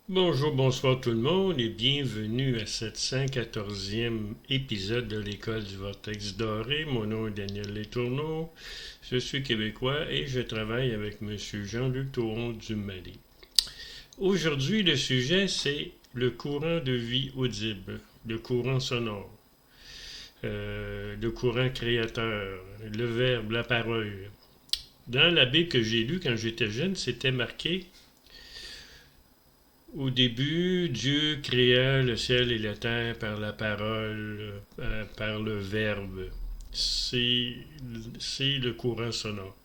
Bonjour, bonsoir tout le monde et bienvenue à cette 114e épisode de l'École du Vortex Doré. Mon nom est Daniel Letourneau, je suis québécois et je travaille avec M. Jean-Luc Tauron du Mali. Aujourd'hui, le sujet c'est le courant de vie audible, le courant sonore, le courant créateur, le verbe, la parole. Dans la Bible que j'ai lue quand j'étais jeune, c'était marqué au début, Dieu créa le ciel et la terre par la parole, par le verbe. C'est, c'est le courant sonore.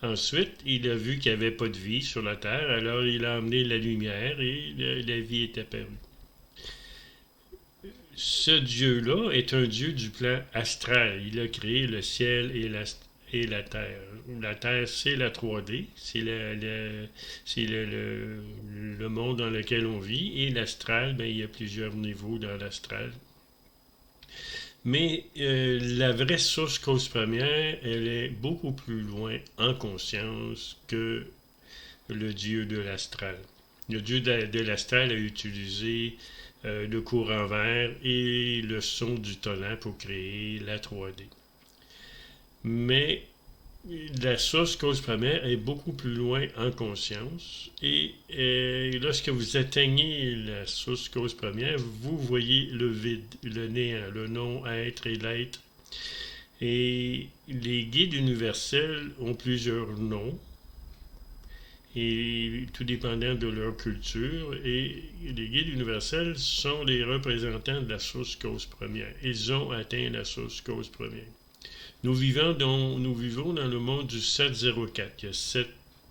Ensuite, il a vu qu'il n'y avait pas de vie sur la terre, alors il a amené la lumière et la vie est apparue. Ce Dieu-là est un Dieu du plan astral. Il a créé le ciel et la terre. La terre, c'est la 3D, c'est le monde dans lequel on vit, et l'astral, ben, il y a plusieurs niveaux dans l'astral. Mais la vraie source cause première, elle est beaucoup plus loin en conscience que le dieu de l'astral. Le dieu de l'astral a utilisé le courant vert et le son du tonnerre pour créer la 3D. Mais la source cause première est beaucoup plus loin en conscience et lorsque vous atteignez la source cause première, vous voyez le vide, le néant, le non-être et l'être. Et les guides universels ont plusieurs noms, et tout dépendant de leur culture. Et les guides universels sont les représentants de la source cause première. Ils ont atteint la source cause première. Nous vivons dans le monde du 704. Il y a 7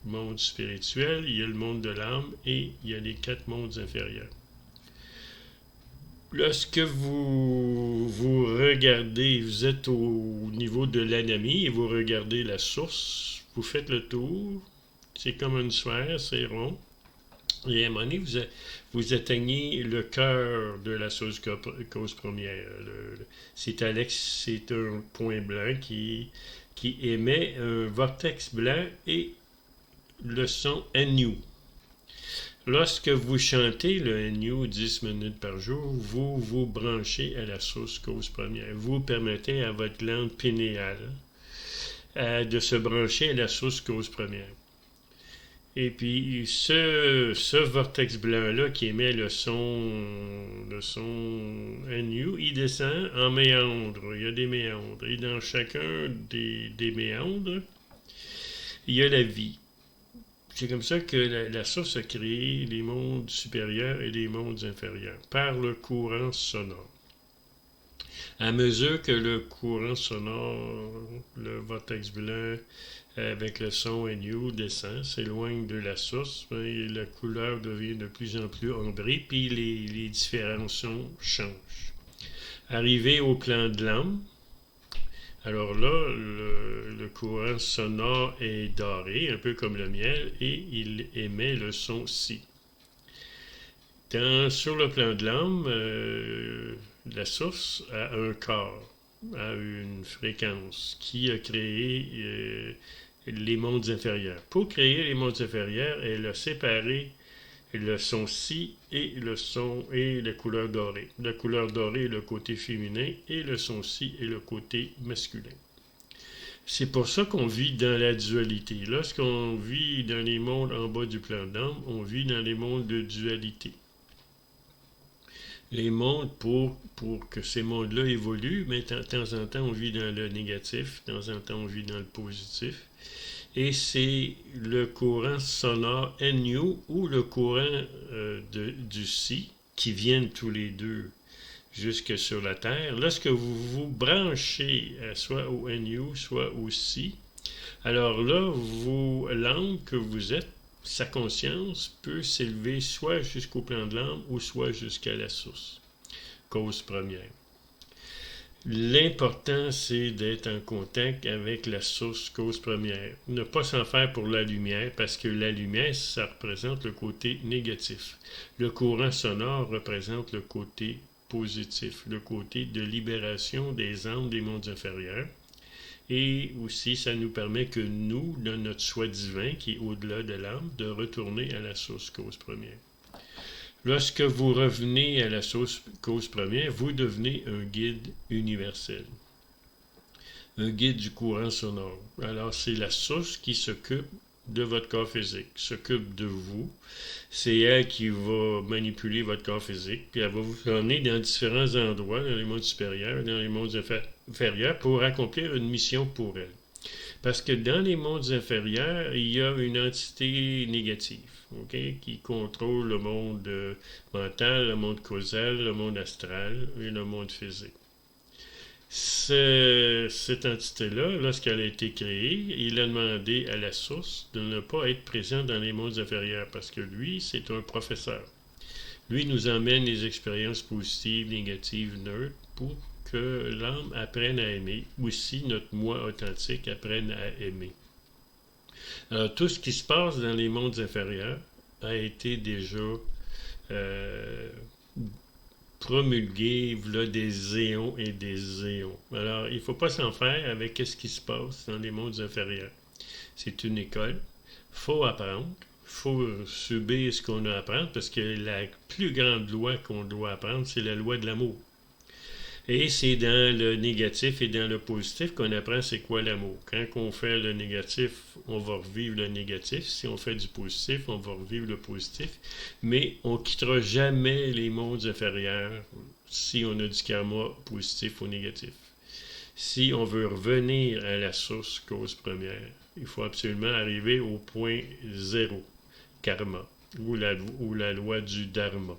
mondes spirituels, il y a le monde de l'âme et il y a les 4 mondes inférieurs. Lorsque vous regardez, vous êtes au niveau de l'anamie et vous regardez la source, vous faites le tour, c'est comme une sphère, c'est rond. Et à un moment donné, vous atteignez le cœur de la source cause première. C'est un point blanc qui émet un vortex blanc et le son NU. Lorsque vous chantez le NU 10 minutes par jour, vous vous branchez à la source cause première. Vous permettez à votre glande pinéale de se brancher à la source cause première. Et puis, ce vortex blanc-là qui émet le son NU, il descend en méandre. Il y a des méandres. Et dans chacun des méandres, il y a la vie. C'est comme ça que la source a créé les mondes supérieurs et les mondes inférieurs, par le courant sonore. À mesure que le courant sonore, le vortex blanc, avec le son NU descend, s'éloigne de la source, et la couleur devient de plus en plus ambrée, puis les différents sons changent. Arrivé au plan de l'âme, alors là, le courant sonore est doré, un peu comme le miel, et il émet le son si. Sur le plan de l'âme, la source a un corps, a une fréquence qui a créé les mondes inférieurs. Pour créer les mondes inférieurs, elle a séparé le son si et le son et la couleur dorée. La couleur dorée est le côté féminin et le son si est le côté masculin. C'est pour ça qu'on vit dans la dualité. Lorsqu'on vit dans les mondes en bas du plan d'âme, on vit dans les mondes de dualité. Les mondes, pour que ces mondes-là évoluent, mais de temps en temps, on vit dans le négatif, de temps en temps, on vit dans le positif. Et c'est le courant sonore NU ou le courant du Si, qui viennent tous les deux jusque sur la Terre. Lorsque vous vous branchez soit au NU, soit au Si, alors là, l'âme que vous êtes, sa conscience peut s'élever soit jusqu'au plan de l'âme ou soit jusqu'à la source, cause première. L'important, c'est d'être en contact avec la source cause première. Ne pas s'en faire pour la lumière, parce que la lumière, ça représente le côté négatif. Le courant sonore représente le côté positif, le côté de libération des âmes des mondes inférieurs. Et aussi, ça nous permet que nous, dans notre soi divin, qui est au-delà de l'âme, de retourner à la source cause première. Lorsque vous revenez à la cause première, vous devenez un guide universel, un guide du courant sonore. Alors, c'est la source qui s'occupe de votre corps physique, s'occupe de vous. C'est elle qui va manipuler votre corps physique, puis elle va vous emmener dans différents endroits, dans les mondes supérieurs, dans les mondes inférieurs, pour accomplir une mission pour elle. Parce que dans les mondes inférieurs, il y a une entité négative, qui contrôle le monde mental, le monde causal, le monde astral et le monde physique. Cette entité-là, lorsqu'elle a été créée, il a demandé à la source de ne pas être présent dans les mondes inférieurs parce que lui, c'est un professeur. Lui nous emmène les expériences positives, négatives, neutres pour que l'âme apprenne à aimer. Aussi, notre moi authentique apprenne à aimer. Alors, tout ce qui se passe dans les mondes inférieurs a été déjà euh, promulgué là, des éons et des éons. Alors, il ne faut pas s'en faire avec ce qui se passe dans les mondes inférieurs. C'est une école. Il faut apprendre. Il faut subir ce qu'on a à apprendre parce que la plus grande loi qu'on doit apprendre, c'est la loi de l'amour. Et c'est dans le négatif et dans le positif qu'on apprend c'est quoi l'amour. Quand on fait le négatif, on va revivre le négatif. Si on fait du positif, on va revivre le positif. Mais on ne quittera jamais les mondes inférieurs si on a du karma positif ou négatif. Si on veut revenir à la source cause première, il faut absolument arriver au point zéro, karma, ou la loi du dharma.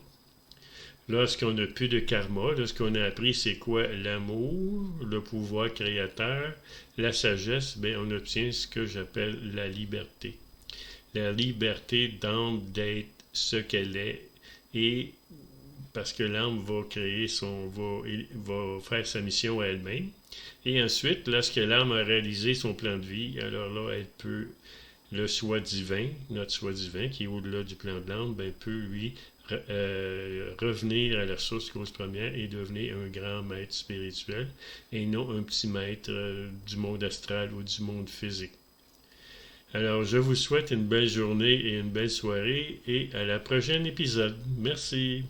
Lorsqu'on n'a plus de karma, lorsqu'on a appris c'est quoi l'amour, le pouvoir créateur, la sagesse, bien, on obtient ce que j'appelle la liberté. La liberté d'âme d'être ce qu'elle est et parce que l'âme va créer va faire sa mission à elle-même. Et ensuite, lorsque l'âme a réalisé son plan de vie, alors là, elle peut, le soi divin, notre soi divin, qui est au-delà du plan de l'âme, ben, peut lui revenir à la source cause première et devenir un grand maître spirituel et non un petit maître du monde astral ou du monde physique. Alors, je vous souhaite une belle journée et une belle soirée et à la prochaine épisode. Merci.